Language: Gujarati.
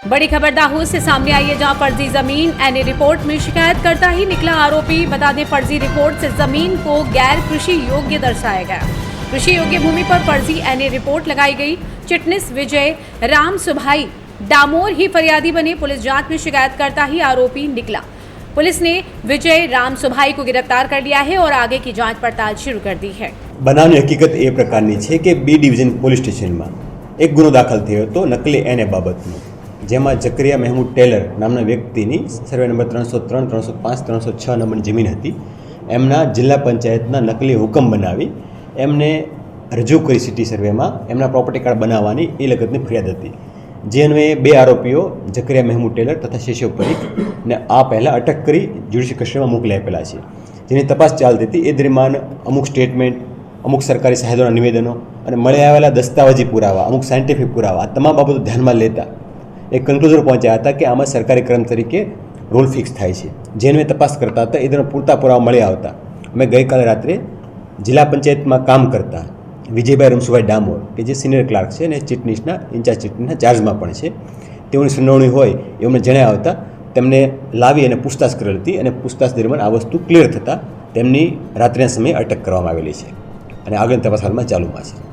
बड़ी खबर दाहोद से सामने आई है, जहां फर्जी जमीन एनए रिपोर्ट में शिकायत करता ही निकला आरोपी। बता दें, फर्जी रिपोर्ट से जमीन को गैर कृषि योग्य दर्शाया गया। कृषि योग्य भूमि पर फर्जी एनए रिपोर्ट लगाई गई। चिटनिस विजय राम सुभाई डामोर ही फरियादी बने। पुलिस जांच में शिकायत करता ही आरोपी निकला। पुलिस ने विजय राम सुभाई को गिरफ्तार कर लिया है और आगे की जांच पड़ताल शुरू कर दी है। बनावनी हकीकत ए प्रकारनी छे के बी डिविजन पोलीस स्टेशનમાં એક ગુનો દાખલ થયો હતો નકલી એને બાબતનો, જેમાં જકરિયા મહેમૂદ ટેલર નામના વ્યક્તિની સર્વે નંબર 303, 305, 306 નંબરની જમીન હતી। એમના જિલ્લા પંચાયતના નકલી હુકમ બનાવી એમને રજૂ કરી સિટી સર્વેમાં એમના પ્રોપર્ટી કાર્ડ બનાવવાની એ લગતની ફરિયાદ હતી। જે અન્વયે બે આરોપીઓ જકરિયા મહેમૂદ ટેલર તથા શેષવ પરીખને આ પહેલાં અટક કરી જ્યુડિશિયલ કસ્ટડીમાં મોકલી આપેલા છે, જેની તપાસ ચાલતી હતી। એ દરમિયાન અમુક સ્ટેટમેન્ટ, અમુક સરકારી સાહેબોના નિવેદનો અને મળી આવેલા દસ્તાવેજી પુરાવા, અમુક સાયન્ટિફિક પુરાવા, આ તમામ બાબતો ધ્યાનમાં લેતા એક કન્ક્લુઝન પહોંચ્યા હતા કે આમાં સરકારી ક્રમ તરીકે રોલ ફિક્સ થાય છે। જેને તપાસ કરતા હતા એ દરમિયાન પૂરતા પુરાવા મળી આવતા અમે ગઈકાલે રાત્રે જિલ્લા પંચાયતમાં કામ કરતા વિજયભાઈ રમસુભાઈ ડામોર કે જે સિનિયર ક્લાર્ક છે અને ચીટનીસના ઇન્ચાર્જ ચીટનીસના ચાર્જમાં પણ છે, તેઓની સંડોવણી હોય એ અમને જણાવ્યા આવતા તેમને લાવી અને પૂછતાછ કરેલ હતી અને પૂછતાછ દરમિયાન આ વસ્તુ ક્લિયર થતાં તેમની રાત્રિના સમયે અટક કરવામાં આવેલી છે અને આગળની તપાસ હાલમાં ચાલુમાં છે।